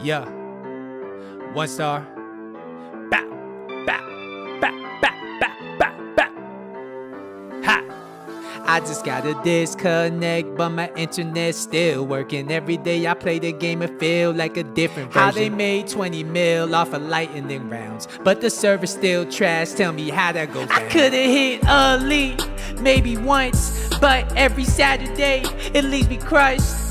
Yeah. 1 star. Bow, bow, bow, bow, bow, bow, bow. Ha! I just got a disconnect, but my internet's still working. Every day I play the game and feel like a different version. How they made 20 mil off of lightning rounds, but the server's still trash. Tell me how that goes down. I could've hit a lead, maybe once, but every Saturday it leaves me crushed.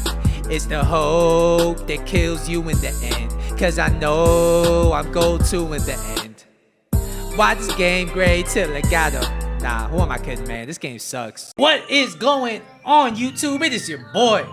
It's the hope that kills you in the end, cause I know I'm goal 2 in the end. Why this game great till I got up? Nah, who am I kidding, man? This game sucks. What is going on, YouTube? It is your boy,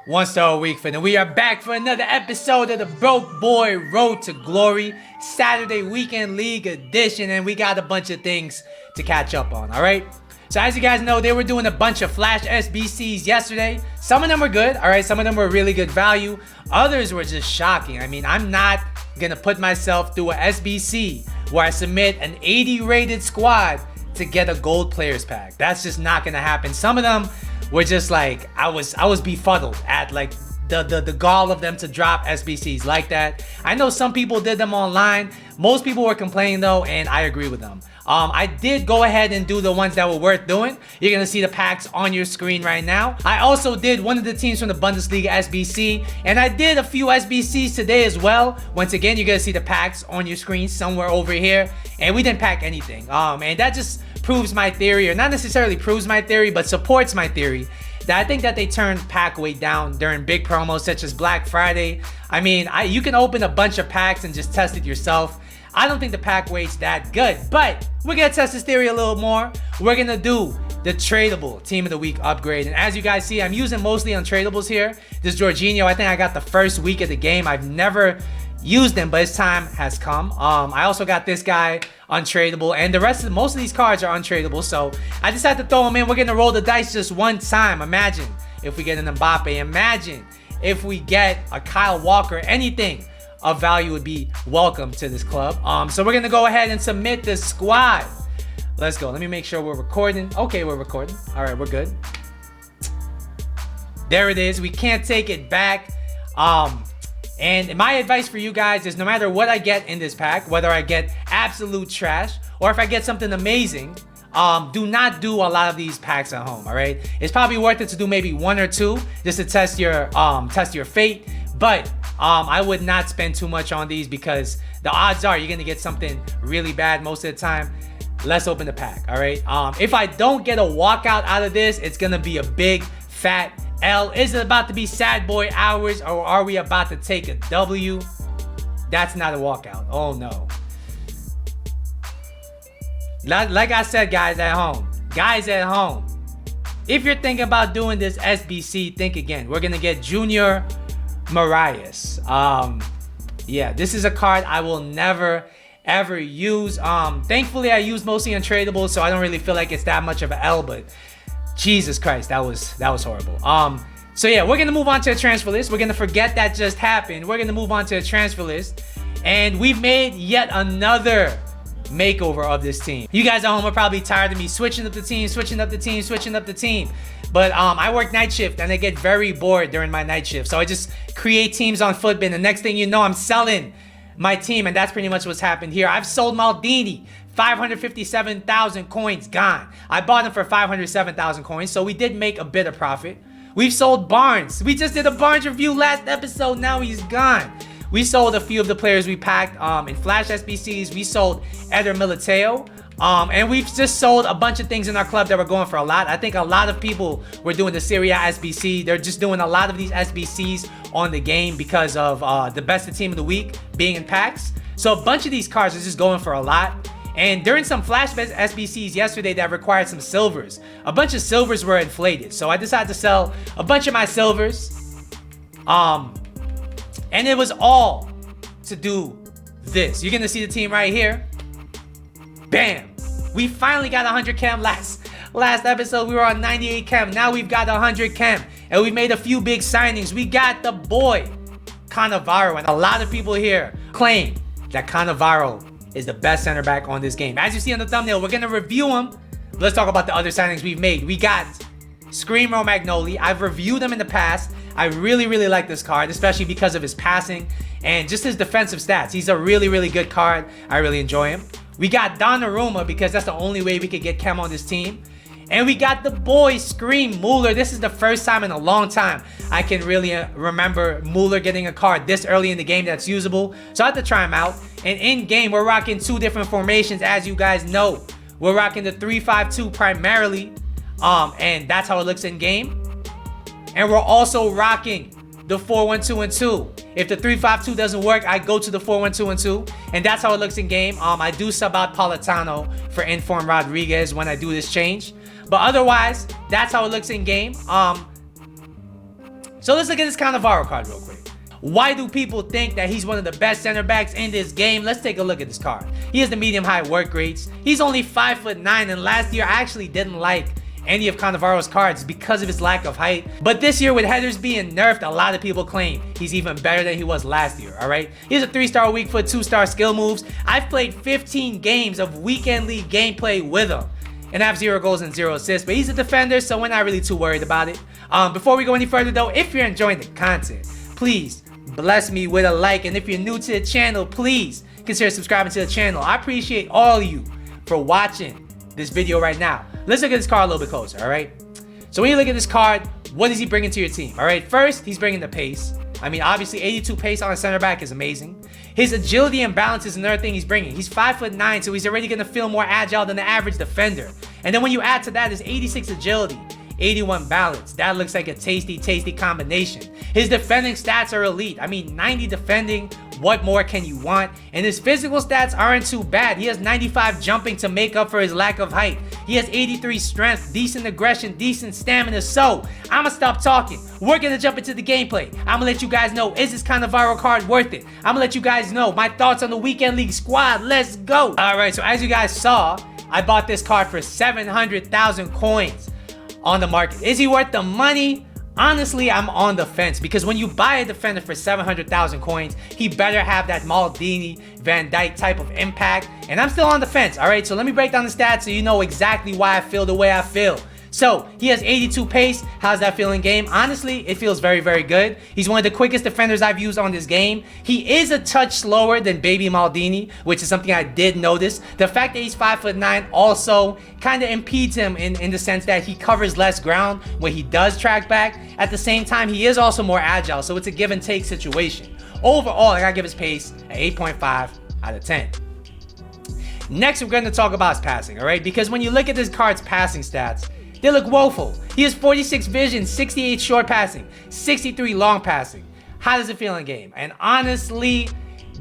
1 star a week fan, and we are back for another episode of the Broke Boy Road to Glory Saturday Weekend League edition, and we got a bunch of things to catch up on, alright? So as you guys know, they were doing a bunch of flash SBCs yesterday. Some of them were good, alright? Some of them were really good value. Others were just shocking. I mean, I'm not gonna put myself through a SBC where I submit an 80 rated squad to get a gold players pack. That's just not gonna happen. Some of them were just like, I was befuddled at like the gall of them to drop SBCs like that. I know some people did them online. Most people were complaining though, and I agree with them. I did go ahead and do the ones that were worth doing. You're gonna see the packs on your screen right now. I also did one of the teams from the Bundesliga SBC, and I did a few SBCs today as well. Once again, you're gonna see the packs on your screen somewhere over here, and we didn't pack anything. And that just proves my theory, or not necessarily proves my theory, but supports my theory that I think that they turned pack weight down during big promos such as Black Friday. I mean, you can open a bunch of packs and just test it yourself. I don't think the pack weight's that good, but we're gonna test this theory a little more. We're gonna do the tradable team of the week upgrade, and as you guys see, I'm using mostly untradables here. This Jorginho, I think I got the first week of the game. I've never used him, but his time has come. I also got this guy untradeable, and the rest of most of these cards are untradeable, so I just had to throw them in. We're gonna roll the dice just one time. Imagine if we get an Mbappe. Imagine if we get a Kyle Walker. Anything of value would be welcome to this club. So we're gonna go ahead and submit this squad. Let's go. Let me make sure we're recording. Okay, we're recording. All right, we're good. There it is. We can't take it back. And my advice for you guys is no matter what I get in this pack, whether I get absolute trash or if I get something amazing, do not do a lot of these packs at home, all right? It's probably worth it to do maybe 1 or 2 just to test your fate, but I would not spend too much on these because the odds are you're gonna get something really bad most of the time. Let's open the pack, all right? If I don't get a walkout out of this, it's gonna be a big fat L. Is it about to be sad boy hours, or are we about to take a W? That's not a walkout. Oh no. Like I said, guys at home, if you're thinking about doing this SBC, think again. We're gonna get Junior Marias. Yeah, this is a card I will never ever use. Thankfully I use mostly untradables, so I don't really feel like it's that much of an L, but Jesus Christ, that was horrible. So yeah, we're gonna move on to a transfer list. We're gonna forget that just happened. We're gonna move on to a transfer list, and we've made yet another makeover of this team. You guys at home are probably tired of me switching up the team. But I work night shift and I get very bored during my night shift. So I just create teams on Footbin. The next thing you know, I'm selling my team, and that's pretty much what's happened here. I've sold Maldini. 557,000 coins gone. I bought him for 507,000 coins, so we did make a bit of profit. We've sold Barnes. We just did a Barnes review last episode. Now he's gone. We sold a few of the players we packed in Flash SBCs. We sold Eder Militao. And we've just sold a bunch of things in our club that were going for a lot. I think a lot of people were doing the Serie A SBC. They're just doing a lot of these SBCs on the game because of the best of team of the week being in packs. So a bunch of these cards are just going for a lot. And during some flash SBCs yesterday that required some silvers, a bunch of silvers were inflated. So I decided to sell a bunch of my silvers. And it was all to do this. You're gonna see the team right here. Bam! We finally got 100 chem last episode. We were on 98 chem. Now we've got 100 chem. And we made a few big signings. We got the boy, Cannavaro. And a lot of people here claim that Cannavaro is the best center back on this game. As you see on the thumbnail, we're gonna review him. Let's talk about the other signings we've made. We got Scream Romagnoli. I've reviewed him in the past. I really like this card, especially because of his passing and just his defensive stats. He's a really good card. I really enjoy him. We got Donnarumma because that's the only way we could get Chem on this team. And we got the boy Scream Mueller. This is the first time in a long time I can really remember Mueller getting a card this early in the game that's usable. So I have to try him out. And in game, we're rocking 2 different formations, as you guys know. We're rocking the 3-5-2 primarily, and that's how it looks in game. And we're also rocking the 4-1-2-2. If the 3-5-2 doesn't work, I go to the 4-1-2-2, and that's how it looks in game. I do sub out Politano for Inform Rodriguez when I do this change. But otherwise, that's how it looks in game. So let's look at this Cannavaro card real quick. Why do people think that he's one of the best center backs in this game? Let's take a look at this card. He has the medium-high work rates. He's only 5'9", and last year I actually didn't like any of Cannavaro's cards because of his lack of height. But this year, with headers being nerfed, a lot of people claim he's even better than he was last year, all right? He's a 3-star weak foot, 2-star skill moves. I've played 15 games of weekend league gameplay with him, and I have 0 goals and 0 assists, but he's a defender, so we're not really too worried about it. Before we go any further though, if you're enjoying the content, please bless me with a like, and if you're new to the channel, please consider subscribing to the channel. I appreciate all of you for watching this video right now. Let's look at this card a little bit closer, all right? So when you look at this card, what is he bringing to your team, all right? First, he's bringing the pace. I mean, obviously, 82 pace on a center back is amazing. His agility and balance is another thing he's bringing. He's 5'9", so he's already going to feel more agile than the average defender. And then when you add to that his 86 agility, 81 balance, that looks like a tasty combination. His defending stats are elite. I mean, 90 defending, what more can you want? And his physical stats aren't too bad. He has 95 jumping to make up for his lack of height. He has 83 strength, decent aggression, decent stamina. So, I'ma stop talking. We're gonna jump into the gameplay. I'ma let you guys know, is this Cannavaro card worth it? I'ma let you guys know my thoughts on the Weekend League squad. Let's go. Alright, so as you guys saw, I bought this card for 700,000 coins on the market. Is he worth the money? Honestly, I'm on the fence, because when you buy a defender for 700,000 coins, he better have that Maldini, Van Dijk type of impact, and I'm still on the fence, all right? So let me break down the stats so you know exactly why I feel the way I feel. So, he has 82 pace. How's that feel in game? Honestly, it feels very good. He's one of the quickest defenders I've used on this game. He is a touch slower than Baby Maldini, which is something I did notice. The fact that he's 5'9" also kind of impedes him in the sense that he covers less ground when he does track back. At the same time, he is also more agile, so it's a give and take situation. Overall, I gotta give his pace an 8.5 out of 10. Next, we're gonna talk about his passing, all right? Because when you look at this card's passing stats, they look woeful. He has 46 vision, 68 short passing, 63 long passing. How does it feel in game? And honestly,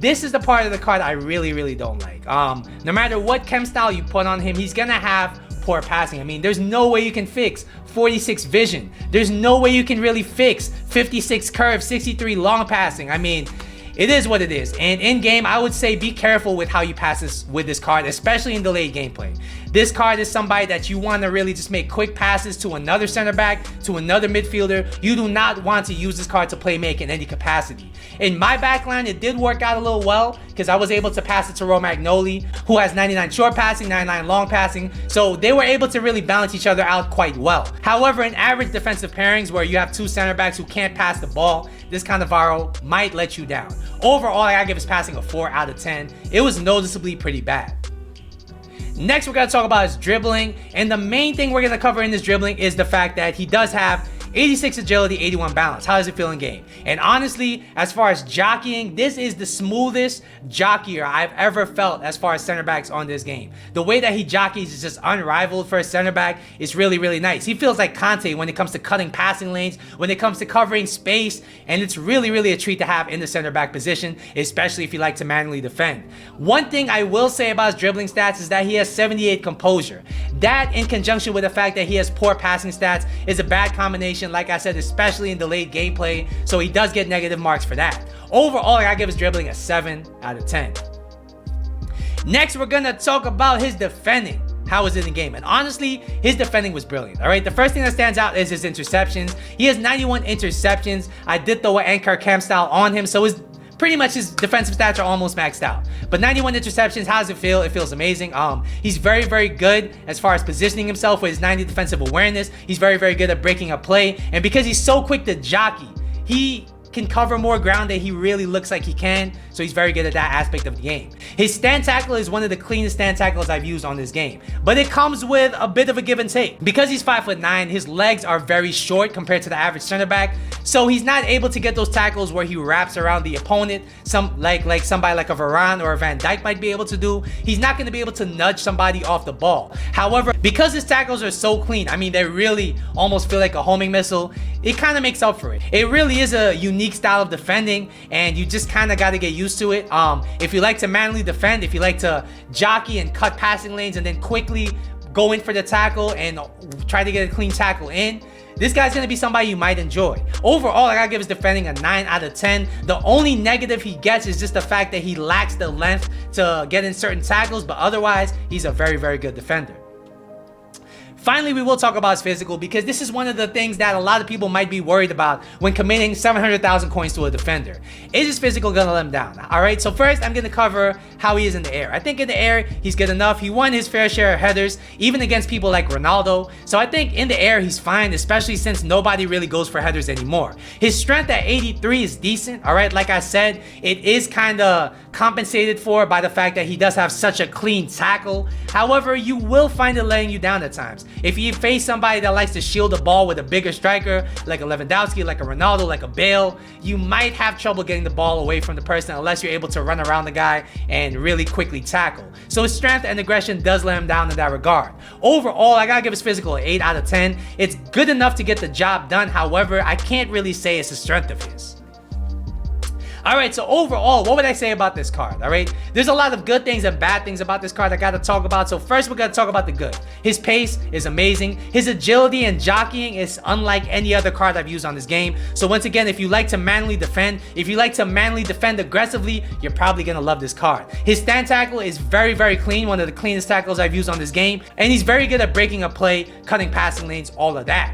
this is the part of the card I really don't like. No matter what chem style you put on him, he's gonna have poor passing. I mean, there's no way you can fix 46 vision. There's no way you can really fix 56 curve, 63 long passing. I mean, it is what it is. And in game, I would say be careful with how you pass this with this card, especially in delayed gameplay. This card is somebody that you want to really just make quick passes to another center back, to another midfielder. You do not want to use this card to play make in any capacity. In my backline, it did work out a little well because I was able to pass it to Romagnoli, who has 99 short passing, 99 long passing. So they were able to really balance each other out quite well. However, in average defensive pairings where you have 2 center backs who can't pass the ball, this Cannavaro might let you down. Overall, I gotta give his passing a 4 out of 10. It was noticeably pretty bad. Next, we're going to talk about his dribbling, and the main thing we're going to cover in this dribbling is the fact that he does have 86 agility, 81 balance. How does it feel in game? And honestly, as far as jockeying, this is the smoothest jockeyer I've ever felt as far as center backs on this game. The way that he jockeys is just unrivaled for a center back. It's really nice. He feels like Conte when it comes to cutting passing lanes, when it comes to covering space, and it's really a treat to have in the center back position, especially if you like to manually defend. One thing I will say about his dribbling stats is that he has 78 composure. That, in conjunction with the fact that he has poor passing stats, is a bad combination, like I said, especially in delayed gameplay, so he does get negative marks for that. Overall, I gotta give his dribbling a 7 out of 10. Next, we're gonna talk about his defending. How was it in game? And honestly, his defending was brilliant. All right, the first thing that stands out is his interceptions. He has 91 interceptions. I did throw an anchor cam style on him, so his pretty much his defensive stats are almost maxed out. But 91 interceptions, how does it feel? It feels amazing. He's very, very good as far as positioning himself with his 90 defensive awareness. He's very, very good at breaking a play. And because he's so quick to jockey, he can cover more ground than he really looks like he can, so he's very good at that aspect of the game. His stand tackle is one of the cleanest stand tackles I've used on this game, but it comes with a bit of a give and take. Because he's 5'9", his legs are very short compared to the average center back, so he's not able to get those tackles where he wraps around the opponent, like somebody like a Varane or a Van Dijk might be able to do. He's not going to be able to nudge somebody off the ball. However, because his tackles are so clean, I mean, they really almost feel like a homing missile, it kind of makes up for it. It really is a unique style of defending, and you just kind of got to get used to it. If you like to manually defend, if you like to jockey and cut passing lanes and then quickly go in for the tackle and try to get a clean tackle in, this guy's going to be somebody you might enjoy. Overall, I gotta give his defending a 9 out of 10. The only negative he gets is just the fact that he lacks the length to get in certain tackles, but otherwise, he's a very, very good defender. Finally, we will talk about his physical, because this is one of the things that a lot of people might be worried about when committing 700,000 coins to a defender. Is his physical gonna let him down? All right, so first I'm gonna cover how he is in the air. I think in the air, he's good enough. He won his fair share of headers, even against people like Ronaldo. So I think in the air, he's fine, especially since nobody really goes for headers anymore. His strength at 83 is decent, all right? Like I said, it is kind of compensated for by the fact that he does have such a clean tackle. However, you will find it letting you down at times. If you face somebody that likes to shield the ball with a bigger striker, like a Lewandowski, like a Ronaldo, like a Bale, you might have trouble getting the ball away from the person unless you're able to run around the guy and really quickly tackle. So his strength and aggression does let him down in that regard. Overall, I gotta give his physical an 8 out of 10. It's good enough to get the job done. However, I can't really say it's a strength of his. Alright, so overall, what would I say about this card? Alright, there's a lot of good things and bad things about this card I gotta talk about. So first, we're gonna talk about the good. His pace is amazing. His agility and jockeying is unlike any other card I've used on this game. So once again, if you like to manually defend, aggressively, you're probably gonna love this card. His stand tackle is very, very clean, one of the cleanest tackles I've used on this game, and he's very good at breaking a play, cutting passing lanes, all of that.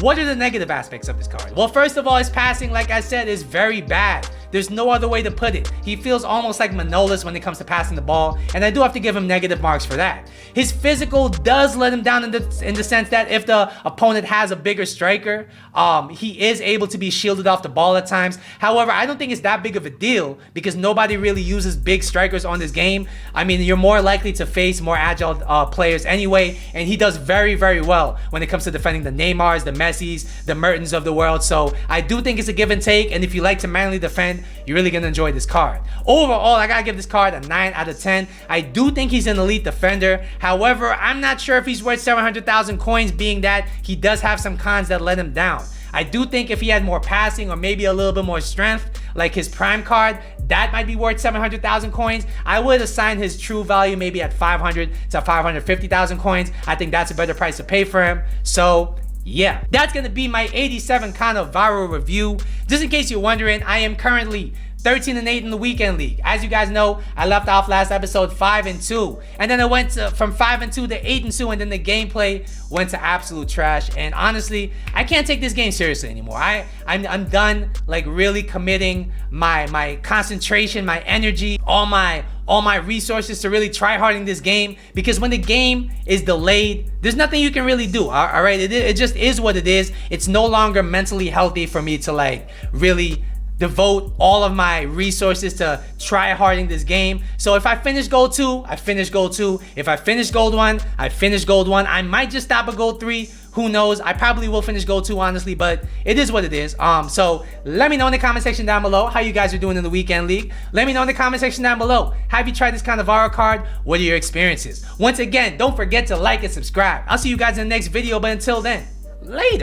What are the negative aspects of this card? Well, first of all, his passing, like I said, is very bad. There's no other way to put it. He feels almost like Manolas when it comes to passing the ball, and I do have to give him negative marks for that. His physical does let him down in the sense that if the opponent has a bigger striker, he is able to be shielded off the ball at times. However, I don't think it's that big of a deal because nobody really uses big strikers on this game. I mean, you're more likely to face more agile players anyway, and he does very, very well when it comes to defending the Neymars, the Messis, the Mertens of the world. So I do think it's a give and take, and if you like to manually defend, you're really gonna enjoy this card. Overall, I gotta give this card a 9 out of 10. I do think he's an elite defender. However, I'm not sure if he's worth 700,000 coins, being that he does have some cons that let him down. I do think if he had more passing or maybe a little bit more strength, like his prime card, that might be worth 700,000 coins. I would assign his true value maybe at 500 to 550,000 coins. I think that's a better price to pay for him. So yeah, that's gonna be my 87 Cannavaro review. Just in case you're wondering, I am currently 13-8 in the weekend league. As you guys know, I left off last episode 5-2, and then I went from 5-2 to 8-2, and then the gameplay went to absolute trash. And honestly, I can't take this game seriously anymore. I'm done like really committing my concentration, my energy, all my resources to really try harding this game, because when the game is delayed, there's nothing you can really do. All right, it just is what it is. It's no longer mentally healthy for me to like really devote all of my resources to try harding this game. So if I finish gold 2, I finish gold 2. If I finish gold 1, I finish gold 1. I might just stop at gold 3. Who knows? I probably will finish gold 2, honestly, but it is what it is. So let me know in the comment section down below how you guys are doing in the weekend league. Let me know in the comment section down below. Have you tried this Cannavaro card? What are your experiences? Once again, don't forget to like and subscribe. I'll see you guys in the next video, but until then, later.